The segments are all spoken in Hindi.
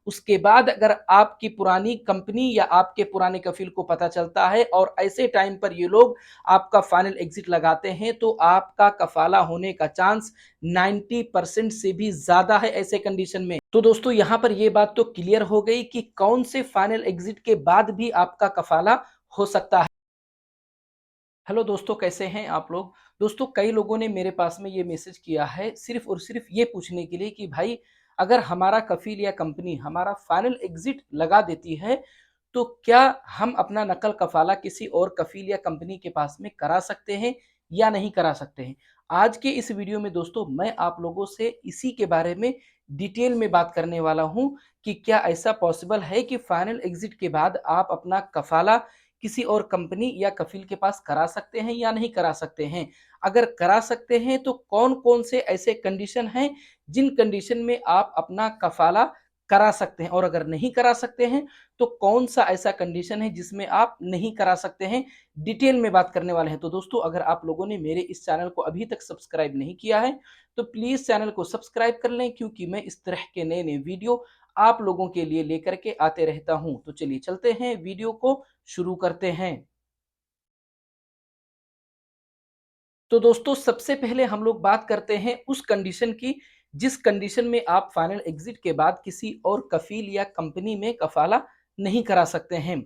उसके बाद अगर आपकी पुरानी कंपनी या आपके पुराने कफील को पता चलता है और ऐसे टाइम पर ये लोग आपका फाइनल एग्जिट लगाते हैं तो आपका कफाला होने का चांस 90% से भी ज्यादा है ऐसे कंडीशन में। तो दोस्तों यहां पर यह बात तो क्लियर हो गई कि कौन से फाइनल एग्जिट के बाद भी आपका कफाला हो सकता है। हेलो दोस्तों, कैसे हैं आप लोग। दोस्तों कई लोगों ने मेरे पास में ये मैसेज किया है सिर्फ और सिर्फ ये पूछने के लिए कि भाई अगर हमारा कफील या कंपनी हमारा फाइनल एग्जिट लगा देती है तो क्या हम अपना नकल कफाला किसी और कफील या कंपनी के पास में करा सकते हैं या नहीं करा सकते हैं। आज के इस वीडियो में दोस्तों मैं आप लोगों से इसी के बारे में डिटेल में बात करने वाला हूं कि क्या ऐसा पॉसिबल है कि फाइनल एग्जिट के बाद आप अपना कफाला किसी और कंपनी या कफील के पास करा सकते हैं या नहीं करा सकते हैं। अगर करा सकते हैं तो कौन कौन से ऐसे कंडीशन हैं जिन कंडीशन में आप अपना कफाला करा सकते हैं, और अगर नहीं करा सकते हैं तो कौन सा ऐसा कंडीशन है जिसमें आप नहीं करा सकते हैं। डिटेल में बात करने वाले हैं। तो दोस्तों अगर आप लोगों ने मेरे इस चैनल को अभी तक सब्सक्राइब नहीं किया है तो प्लीज चैनल को सब्सक्राइब कर लें, क्योंकि मैं इस तरह के नए नए वीडियो आप लोगों के लिए लेकर के आते रहता हूं। तो चलिए चलते हैं, वीडियो को शुरू करते हैं। तो दोस्तों सबसे पहले हम लोग बात करते हैं उस कंडीशन की जिस कंडीशन में आप फाइनल एग्जिट के बाद किसी और कफील या कंपनी में कफाला नहीं करा सकते हैं।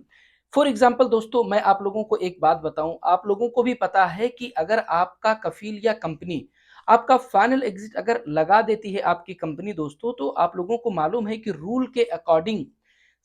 फॉर एग्जाम्पल दोस्तों मैं आप लोगों को एक बात बताऊं, आप लोगों को भी पता है कि अगर आपका कफील या कंपनी आपका फाइनल एग्जिट अगर लगा देती है आपकी कंपनी दोस्तों, तो आप लोगों को मालूम है कि रूल के अकॉर्डिंग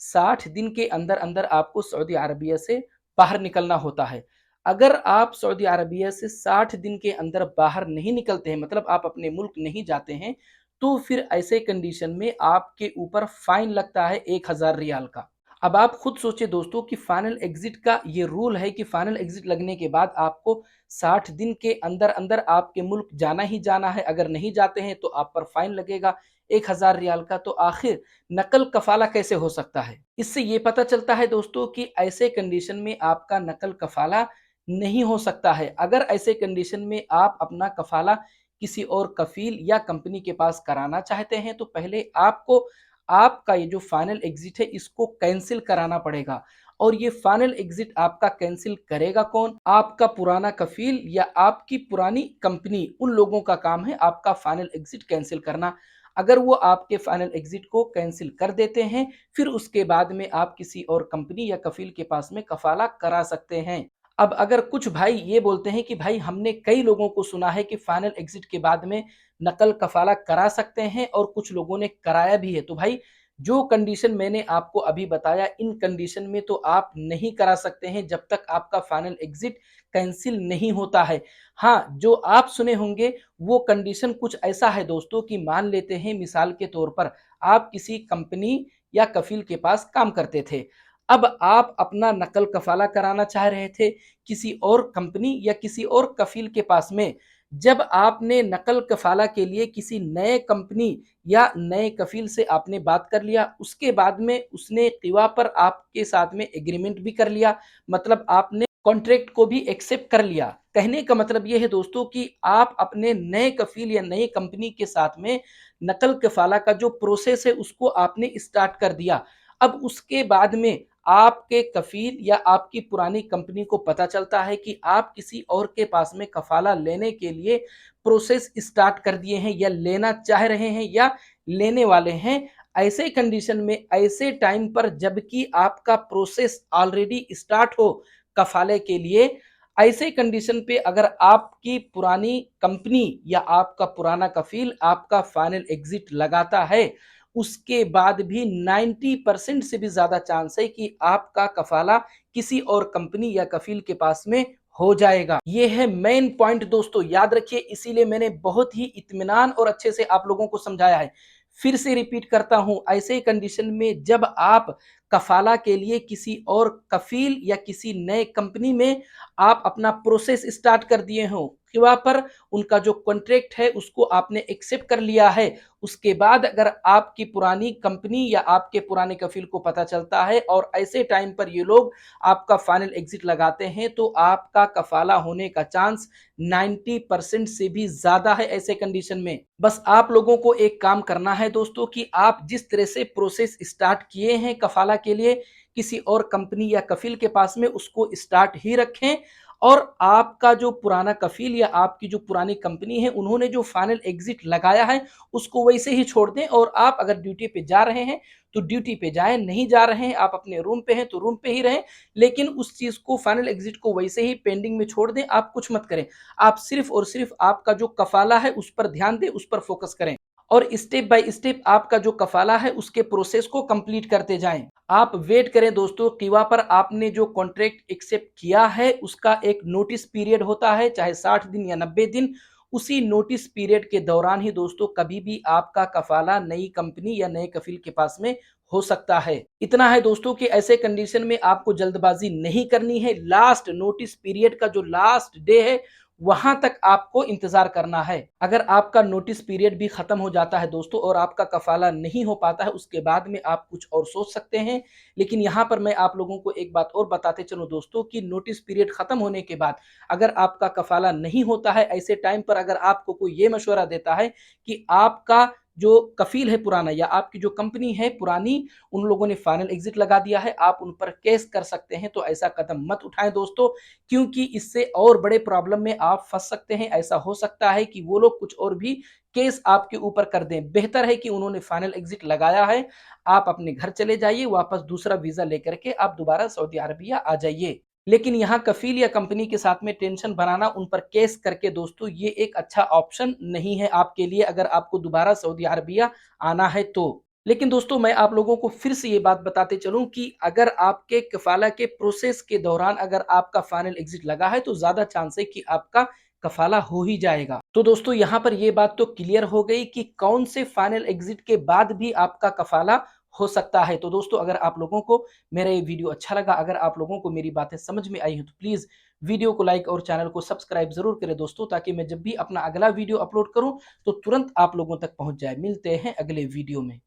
60 दिन के अंदर अंदर आपको सऊदी अरबिया से बाहर निकलना होता है। अगर आप सऊदी अरबिया से 60 दिन के अंदर बाहर नहीं निकलते हैं, मतलब आप अपने मुल्क नहीं जाते हैं, तो फिर ऐसे कंडीशन में आपके ऊपर फाइन लगता है 1000 रियाल का। अब आप खुद सोचिए दोस्तों कि फाइनल एग्जिट का ये रूल है कि फाइनल एग्जिट लगने के बाद आपको 60 दिन के अंदर अंदर आपके मुल्क जाना ही जाना है। अगर नहीं जाते हैं तो आप पर फाइन लगेगा 1000 रियाल का। तो आखिर नकल कफाला कैसे हो सकता है। इससे ये पता चलता है दोस्तों कि ऐसे कंडीशन में आपका नकल कफाला नहीं हो सकता है। अगर ऐसे कंडीशन में आप अपना कफाला किसी और कफील या कंपनी के पास कराना चाहते हैं तो पहले आपको आपका ये जो फाइनल एग्जिट है इसको कैंसिल कराना पड़ेगा। और ये फाइनल एग्जिट आपका कैंसिल करेगा कौन, आपका पुराना कफील या आपकी पुरानी कंपनी। उन लोगों का काम है आपका फाइनल एग्जिट कैंसिल करना। अगर वो आपके फाइनल एग्जिट को कैंसिल कर देते हैं फिर उसके बाद में आप किसी और कंपनी या कफील के पास में कफाला करा सकते हैं। अब अगर कुछ भाई ये बोलते हैं कि भाई हमने कई लोगों को सुना है कि फाइनल एग्जिट के बाद में नकल कफाला करा सकते हैं और कुछ लोगों ने कराया भी है, तो भाई जो कंडीशन मैंने आपको अभी बताया इन कंडीशन में तो आप नहीं करा सकते हैं जब तक आपका फाइनल एग्जिट कैंसिल नहीं होता है। हाँ, जो आप सुने होंगे वो कंडीशन कुछ ऐसा है दोस्तों कि मान लेते हैं मिसाल के तौर पर आप किसी कंपनी या कफील के पास काम करते थे। अब आप अपना नकल कफाला कराना चाह रहे थे किसी और कंपनी या किसी और कफील के पास में। जब आपने नकल कफाला के लिए किसी नए कंपनी या नए कफील से आपने बात कर लिया, उसके बाद में उसने किवा पर आपके साथ में एग्रीमेंट भी कर लिया, मतलब आपने कॉन्ट्रैक्ट को भी एक्सेप्ट कर लिया। कहने का मतलब यह है दोस्तों कि आप अपने नए कफील या नई कंपनी के साथ में नकल कफाला का जो प्रोसेस है उसको आपने स्टार्ट कर दिया। अब उसके बाद में आपके कफील या आपकी पुरानी कंपनी को पता चलता है कि आप किसी और के पास में कफाला लेने के लिए प्रोसेस स्टार्ट कर दिए हैं या लेना चाह रहे हैं या लेने वाले हैं। ऐसे कंडीशन में ऐसे टाइम पर जबकि आपका प्रोसेस ऑलरेडी स्टार्ट हो कफाले के लिए, ऐसे कंडीशन पे अगर आपकी पुरानी कंपनी या आपका पुराना कफील आपका फाइनल एग्जिट लगाता है, उसके बाद भी 90% से भी ज्यादा चांस है कि आपका कफाला किसी और कंपनी या कफील के पास में हो जाएगा। ये है मेन पॉइंट दोस्तों, याद रखिए। इसीलिए मैंने बहुत ही इत्मीनान और अच्छे से आप लोगों को समझाया है। फिर से रिपीट करता हूं, ऐसे कंडीशन में जब आप कफाला के लिए किसी और कफील या किसी नए कंपनी में आप अपना प्रोसेस स्टार्ट कर दिए हो, वहाँ पर उनका जो कॉन्ट्रैक्ट है उसको आपने एक्सेप्ट कर लिया है, उसके बाद अगर आपकी पुरानी कंपनी या आपके पुराने कफील को पता चलता है और ऐसे टाइम पर ये लोग आपका फाइनल एग्जिट लगाते हैं, तो आपका कफाला होने का चांस 90% से भी ज्यादा है ऐसे कंडीशन में। बस आप लोगों को एक काम करना है दोस्तों कि आप जिस तरह से प्रोसेस स्टार्ट किए हैं कफाला के लिए किसी और कंपनी या कफील के पास में, उसको स्टार्ट ही रखें। और आपका जो पुराना कफील या आपकी जो पुरानी कंपनी है उन्होंने जो फाइनल एग्जिट लगाया है उसको वैसे ही छोड़ दें, और आप अगर ड्यूटी पे जा रहे हैं तो ड्यूटी पे जाएं, नहीं जा रहे हैं आप अपने रूम पे हैं तो रूम पे ही रहें, लेकिन उस चीज को फाइनल एग्जिट को वैसे ही पेंडिंग में छोड़ दें, आप कुछ मत करें। आप सिर्फ और सिर्फ आपका जो कफाला है उस पर ध्यान दें, उस पर फोकस करें और स्टेप बाय स्टेप आपका जो कफाला है उसके प्रोसेस को कंप्लीट करते जाएं। आप वेट करें दोस्तों कि वहां पर आपने जो कॉन्ट्रैक्ट एक्सेप्ट किया है उसका एक नोटिस पीरियड होता है, चाहे 60 दिन या 90 दिन। उसी नोटिस पीरियड के दौरान ही दोस्तों कभी भी आपका कफाला नई कंपनी या नए कफील के पास में हो सकता है। इतना है दोस्तों कि ऐसे कंडीशन में आपको जल्दबाजी नहीं करनी है। लास्ट नोटिस पीरियड का जो लास्ट डे है वहां तक आपको इंतजार करना है। अगर आपका नोटिस पीरियड भी खत्म हो जाता है दोस्तों और आपका कफाला नहीं हो पाता है, उसके बाद में आप कुछ और सोच सकते हैं। लेकिन यहां पर मैं आप लोगों को एक बात और बताते चलूं दोस्तों कि नोटिस पीरियड खत्म होने के बाद अगर आपका कफाला नहीं होता है, ऐसे टाइम पर अगर आपको कोई ये मशवरा देता है कि आपका जो कफील है पुराना या आपकी जो कंपनी है पुरानी, उन लोगों ने फाइनल एग्जिट लगा दिया है, आप उन पर केस कर सकते हैं, तो ऐसा कदम मत उठाएं दोस्तों, क्योंकि इससे और बड़े प्रॉब्लम में आप फंस सकते हैं। ऐसा हो सकता है कि वो लोग कुछ और भी केस आपके ऊपर कर दें। बेहतर है कि उन्होंने फाइनल एग्जिट लगाया है, आप अपने घर चले जाइए, वापस दूसरा वीजा लेकर के आप दोबारा सऊदी अरबिया आ जाइए। लेकिन यहाँ कफील या कंपनी के साथ में टेंशन बनाना, उन पर केस करके दोस्तों ये एक अच्छा ऑप्शन नहीं है आपके लिए, अगर आपको दोबारा सऊदी अरबिया आना है तो। लेकिन दोस्तों मैं आप लोगों को फिर से ये बात बताते चलूं कि अगर आपके कफाला के प्रोसेस के दौरान अगर आपका फाइनल एग्जिट लगा है तो ज्यादा चांस है कि आपका कफाला हो ही जाएगा। तो दोस्तों यहाँ पर ये बात तो क्लियर हो गई कि कौन से फाइनल एग्जिट के बाद भी आपका कफाला हो सकता है। तो दोस्तों अगर आप लोगों को मेरा ये वीडियो अच्छा लगा, अगर आप लोगों को मेरी बातें समझ में आई हैं, तो प्लीज वीडियो को लाइक और चैनल को सब्सक्राइब जरूर करें दोस्तों, ताकि मैं जब भी अपना अगला वीडियो अपलोड करूं तो तुरंत आप लोगों तक पहुंच जाए। मिलते हैं अगले वीडियो में।